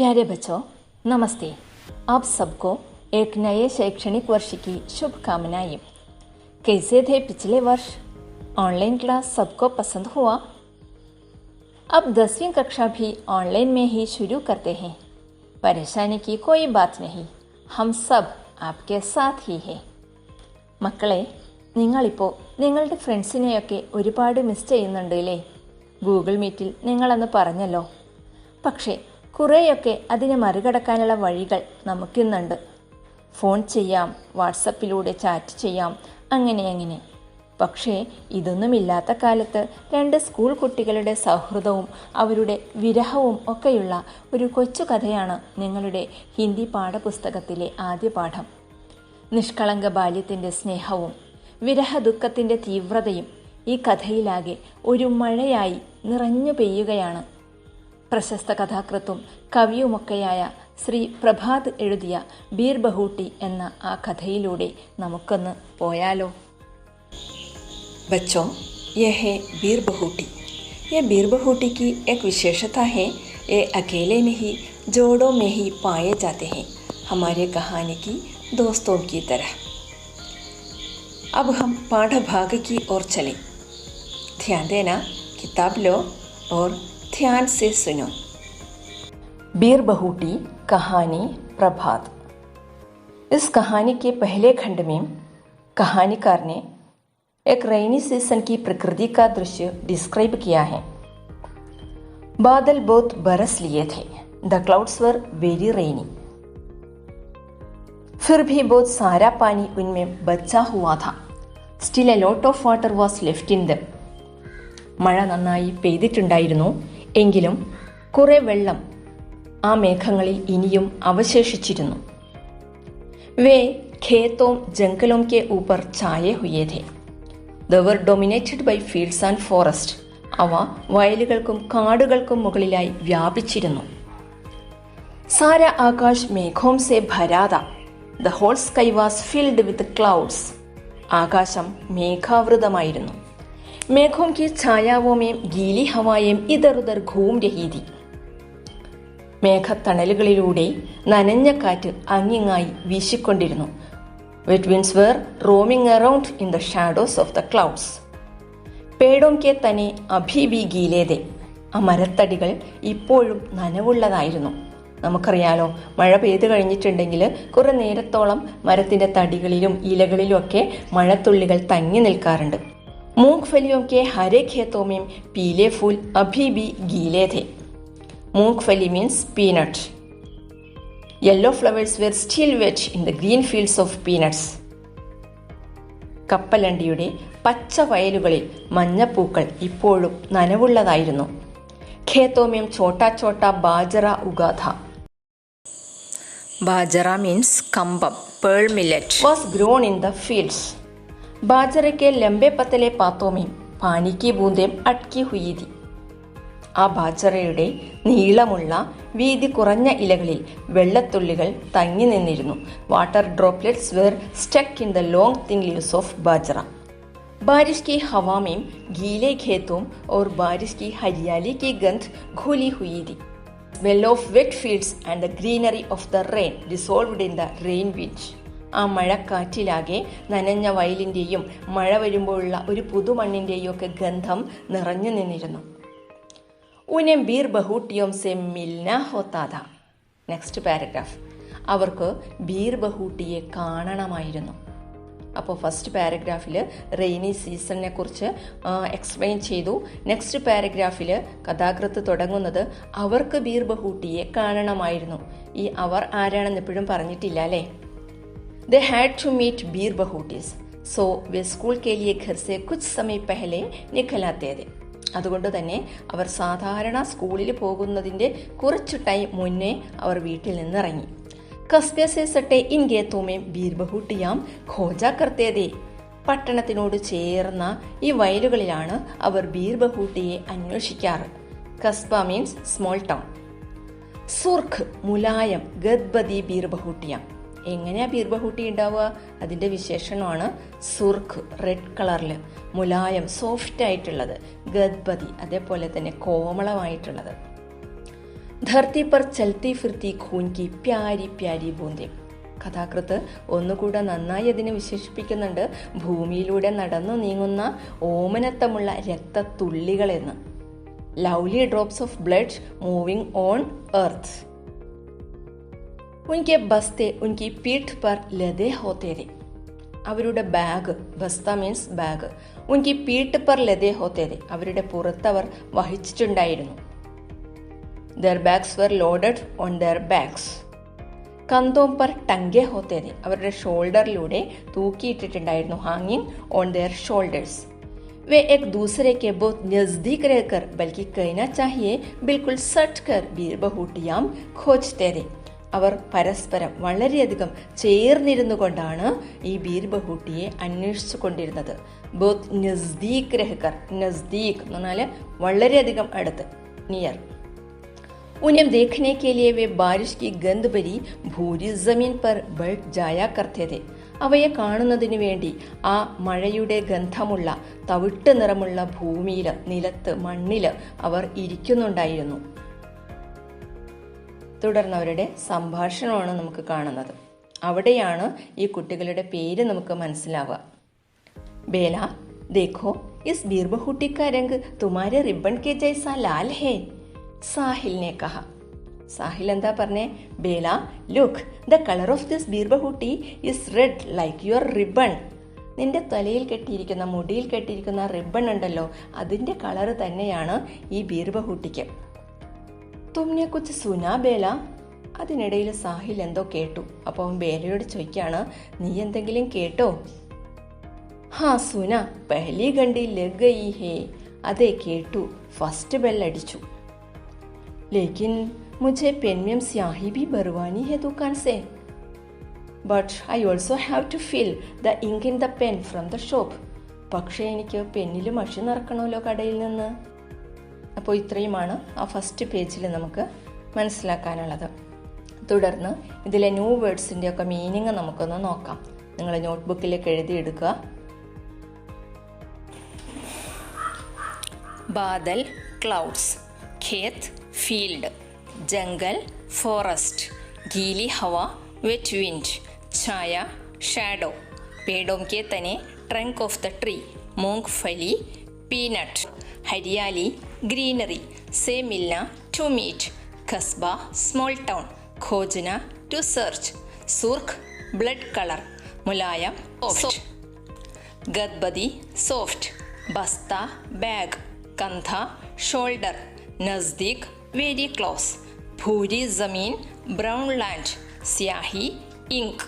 प्यारे बच्चों, नमस्ते। आप सबको एक नए शैक्षणिक वर्ष की शुभकामनाएं। कैसे थे पिछले वर्ष? ऑनलाइन क्लास सबको पसंद हुआ? अब 10वीं कक्षा भी ऑनलाइन में ही शुरू करते हैं। परेशानी की कोई बात नहीं, हम सब आपके साथ ही है. മക്കളെ, നിങ്ങളിപ്പോൾ നിങ്ങളുടെ ഫ്രണ്ട്സിനെയൊക്കെ ഒരുപാട് മിസ് ചെയ്യുന്നുണ്ട് അല്ലേ? ഗൂഗിൾ മീറ്റിൽ നിങ്ങളന്ന് പറഞ്ഞല്ലോ. പക്ഷേ കുറേയൊക്കെ അതിനെ മറികടക്കാനുള്ള വഴികൾ നമുക്കിന്നുണ്ട്. ഫോൺ ചെയ്യാം, വാട്സപ്പിലൂടെ ചാറ്റ് ചെയ്യാം, അങ്ങനെ. പക്ഷേ ഇതൊന്നുമില്ലാത്ത കാലത്ത് 2 സ്കൂൾ കുട്ടികളുടെ സൗഹൃദവും അവരുടെ വിരഹവും ഒക്കെയുള്ള ഒരു കൊച്ചു കഥയാണ് നിങ്ങളുടെ ഹിന്ദി പാഠപുസ്തകത്തിലെ ആദ്യ പാഠം. നിഷ്കളങ്ക ബാല്യത്തിൻ്റെ സ്നേഹവും വിരഹ ദുഃഖത്തിൻ്റെ തീവ്രതയും ഈ കഥയിലാകെ ഒരു മഴയായി നിറഞ്ഞു പെയ്യുകയാണ്. പ്രശസ്ത കഥാകൃത്തും കവിയുമൊക്കെയായ ശ്രീ പ്രഭാത് എഴുതിയ ബീർ ബഹൂട്ടി എന്ന ആ കഥയിലൂടെ നമുക്കൊന്ന് പോയാലോ? बच्चों, यह है बीर बहूटी. ये बीर बहूटी की एक विशेषता है. ये अकेले नहीं, जोड़ों में ही पाए जाते हैं, हमारे कहानी की दोस्तों की तरह. अब हम पाठ भाग की ओर चलें. ध्यान देना, किताब लो और ध्यान से सुनो. बीर बहूटी कहानी प्रभात. इस कहानी के पहले खंड में कहानीकार ने एक रेनी सीजन की प्रकृति का दृश्य डिस्क्राइब किया है. बादल बहुत बरस लिए थे. द क्लाउड्स वर वेरी रेनी. फिर भी बहुत सारा पानी उनमें बचा हुआ था. Still a lot of water was left in them. മഴ നന്നായി പെയ്തിട്ടുണ്ടായിരുന്നു, എങ്കിലും കുറെ വെള്ളം ആ മേഘങ്ങളിൽ ഇനിയും അവശേഷിച്ചിരുന്നു. വേ ഖേത്തോം ജംഗലോം കെ ഊപ്പർ ഛായേ ഹുയേ ഥേ. They were dominated by fields and forest. അവ വയലുകൾക്കും കാടുകൾക്കും മുകളിലായി വ്യാപിച്ചിരുന്നു. സാര ആകാശ് മേഘോം സെ ഭരാത. The whole sky was filled with clouds. ആകാശം മേഘാവൃതമായിരുന്നു. മേഘോം की छायाओं में गीली हवाएं इधर उधर घूम रही थी. മേഘത്തണലുകളിലൂടെ നനഞ്ഞ കാറ്റ് അങ്ങിങ്ങായി വീശിക്കൊണ്ടിരുന്നു. Wet winds were roaming around in the shadows of the clouds. പേടോം കെ തനെ അഭി ബി ഗീലേ ഥേ. ആ മരത്തടികൾ ഇപ്പോഴും നനവുള്ളതായിരുന്നു. നമുക്കറിയാലോ, മഴ പെയ്തു കഴിഞ്ഞിട്ടുണ്ടെങ്കിൽ കുറെ നേരത്തോളം മരത്തിൻ്റെ തടികളിലും ഇലകളിലും ഒക്കെ മഴത്തുള്ളികൾ തങ്ങി നിൽക്കാറുണ്ട്. മൂംഗ്ഫലിയോം കെ ഹരേ ഖേത്തോമേം പീലേ ഫൂൽ അഭി ബി ഗീലേ ഥേ. മൂംഗ്ഫലി means peanut. Yellow flowers were still wet in the green fields of peanuts. കപ്പലണ്ടിയുടെ പച്ച വയലുകളിൽ മഞ്ഞപ്പൂക്കൾ ഇപ്പോഴും നനവുള്ളതായിരുന്നു. ഖേത്തോമേം ചോട്ടാ ചോട്ടാ ബാജറ ഉഗാഥ. ബാജറ മീൻസ് കമ്പം, pearl millet. Was grown in the fields. ബാജറ के लंबे पतले पातों में पानी की बूंदें अटकी हुई थी. ആ ബാജറയുടെ നീളമുള്ള വീതി കുറഞ്ഞ ഇലകളിൽ വെള്ളത്തുള്ളികൾ തങ്ങി നിന്നിരുന്നു. Water droplets were stuck in the long thin leaves of bajra. बारिश की हवा में गीले खेतों और बारिश की हरियाली की गंध घुली हुई थी. Smell of wet fields and the greenery of the rain dissolved in the rain wind. ആ മഴക്കാറ്റിലാകെ നനഞ്ഞ വയലിൻ്റെയും മഴ വരുമ്പോഴുള്ള ഒരു പുതുമണ്ണിൻ്റെയും ഒക്കെ ഗന്ധം നിറഞ്ഞു നിന്നിരുന്നു. ഉനം ബീർ ബഹൂട്ടിയോം സെ മിൽന ഹോത്താ ഥാ. Next paragraph. അവർക്ക് ബീർ ബഹൂട്ടിയെ കാണണമായിരുന്നു. അപ്പോൾ ഫസ്റ്റ് പാരഗ്രാഫിൽ റെയിനി സീസണിനെ കുറിച്ച് എക്സ്പ്ലെയിൻ ചെയ്തു. നെക്സ്റ്റ് പാരഗ്രാഫിൽ കഥാകൃത്ത് തുടങ്ങുന്നത് അവർക്ക് ബീർ ബഹൂട്ടിയെ കാണണമായിരുന്നു. ഈ അവർ ആരാണെന്ന് എപ്പോഴും പറഞ്ഞിട്ടില്ല അല്ലേ? They had to meet bir bahutis. So वे स्कूल के लिए घर से कुछ समय पहले निकल आते थे. അതുകൊണ്ട് തന്നെ അവർ സാധാരണ സ്കൂളിൽ പോകുന്നതിൻ്റെ കുറച്ച് ടൈം മുന്നേ അവർ വീട്ടിൽ നിന്നിറങ്ങി. കസ്ബെ സെ സട്ടെ ഇൻ ഗേത്തോമേ ബീർ ബഹൂട്ടിയാം ഖോജ കർത്തേ ഥേ. പട്ടണത്തിനോട് ചേർന്ന ഈ വയലുകളിലാണ് അവർ ബീർ ബഹൂട്ടിയെ അന്വേഷിക്കാറ്. കസ്ബ മീൻസ് സ്മോൾ ടൗൺ. സുർഖ് മുലായം ഗദ്ബദി ബീർ ബഹൂട്ടിയാം. എങ്ങനെയാ ബീർ ബഹൂട്ടി ഉണ്ടാവുക? അതിൻ്റെ വിശേഷണമാണ് സുർഖ്, റെഡ് കളറിൽ, മുലായം സോഫ്റ്റ് ആയിട്ടുള്ളത്, ഗദ്ബദി അതേപോലെ തന്നെ കോമളമായിട്ടുള്ളത്. ധർത്തി പർ ചൽത്തി ഫിർത്തി ഖൂൻ കി പ്യാരി പ്യാരി ബൂന്തേം. കഥാകൃത്ത് ഒന്നുകൂടെ നന്നായി അതിനെ വിശേഷിപ്പിക്കുന്നുണ്ട്, ഭൂമിയിലൂടെ നടന്നു നീങ്ങുന്ന ഓമനത്തമുള്ള രക്തത്തുള്ളികളെന്ന്. Lovely drops of blood moving on earth. ഉൻകെ ബസ്തെ ഉൻകി പീഠ് പർ ലദേ ഹോത്തേ തെ. അവരുടെ ബാഗ്, ബസ്ത മീൻസ് ബാഗ്, ഉൻകി പീഠ് പർ ലദേ ഹോത്തേ തെ. അവരുടെ പുറത്തവർ വഹിച്ചിട്ടുണ്ടായിരുന്നു. Their bags were loaded on their bags. കന്തോം പർ ടങ്കെ ഹോത്തേ തെ. അവരുടെ ഷോൾഡറിലൂടെ തൂക്കിയിട്ടിട്ടുണ്ടായിരുന്നു, ഹാങ്ങിങ് ഓൺ ദെയർ ഷോൾഡേഴ്സ്. वे एक दूसरे के बहुत नजदीक रहकर, बल्कि कहना चाहिए बिल्कुल सट कर बीरबहूटियाम खोजते थे. അവർ പരസ്പരം വളരെയധികം ചേർന്നിരുന്നു കൊണ്ടാണ് ഈ ബീർബഹൂട്ടിയെ അന്വേഷിച്ചു കൊണ്ടിരുന്നത്. ബോത്ത് നസ്ദീക് രഹ്കർ, നസ്ദീക് എന്ന് പറഞ്ഞാൽ വളരെയധികം അടുത്ത്, നിയർ. उन्हें देखने के लिए वे बारिश की गंध भरी भूरी जमीन पर बैठ जाया करते थे. അവയെ കാണുന്നതിന് വേണ്ടി ആ മഴയുടെ ഗന്ധമുള്ള തവിട്ട് നിറമുള്ള ഭൂമിയിൽ, നിലത്ത്, മണ്ണിൽ അവർ ഇരിക്കുന്നുണ്ടായിരുന്നു. തുടർന്ന് അവരുടെ സംഭാഷണമാണ് നമുക്ക് കാണുന്നത്. അവിടെയാണ് ഈ കുട്ടികളുടെ പേര് നമുക്ക് മനസ്സിലാവുക. ബേല, ദേഖോ ഇസ് ബീർബഹൂട്ടി കാ രംഗ് തുമാരെ റിബൺ കെ ജൈസാ ലാൽ ഹേ, സാഹിൽ ने कहा. സാഹിൽ എന്താ പറഞ്ഞേ? Bela, look, the colour of this birbahuti is red like your ribbon. നിന്റെ തലയിൽ കെട്ടിയിരിക്കുന്ന, മുടിയിൽ കെട്ടിയിരിക്കുന്ന റിബൺ ഉണ്ടല്ലോ, അതിൻ്റെ കളറ് തന്നെയാണ് ഈ ബീർബഹൂട്ടിക്ക്. തുമ്നെ കുച്ച് സുനാ ബേല. അതിനിടയിൽ സാഹിൽ എന്തോ കേട്ടു. അപ്പോൾ അവൻ ബേലയോട് ചോദിക്കുകയാണ്, നീ എന്തെങ്കിലും കേട്ടോ? ഹാ സുന, പെഹ്ലി ഗണ്ടി ലഗ് ഗയി ഹേ. അതെ കേട്ടു, ഫസ്റ്റ് ബെല്ലടിച്ചു. ലേക്കിൻ മുझे पेन में स्याही भी भरवानी है दुकान से, but I also have to fill the ink in the pen from the shop. പക്ഷേ എനിക്ക് പെന്നിൽ മഷി നിറക്കണമല്ലോ കടയിൽ നിന്ന്. അപ്പോൾ ഇത്രയുമാണ് ആ ഫസ്റ്റ് പേജിൽ നമുക്ക് മനസ്സിലാക്കാനുള്ളത്. തുടർന്ന് ഇതിലെ ന്യൂ വേർഡ്സിൻ്റെ ഒക്കെ മീനിങ് നമുക്കൊന്ന് നോക്കാം. നിങ്ങൾ നോട്ട്ബുക്കിലേക്ക് എഴുതിയെടുക്കുക. ബാദൽ, ക്ലൗഡ്സ്. खेत, फील्ड. जंगल, फॉरेस्ट. गीली हवा, वेट विंड. छाया, शैडो. पेड़ों के तने, ट्रंक ऑफ द ट्री. मूंगफली, पीनट. हरियाली, ग्रीनरी. से मिलना, टू मीट. कस्बा, स्मॉल टाउन. खोजना, टू सर्च. सुर्ख, ब्लड कलर. मुलायम, सॉफ्ट. गदबदी, सॉफ्ट. बस्ता, बैग. कंधा, शोल्डर. नज़दीक, वेरी क्लोज. भूरी ज़मीन, ब्राउन लैंड. स्याही, इंक.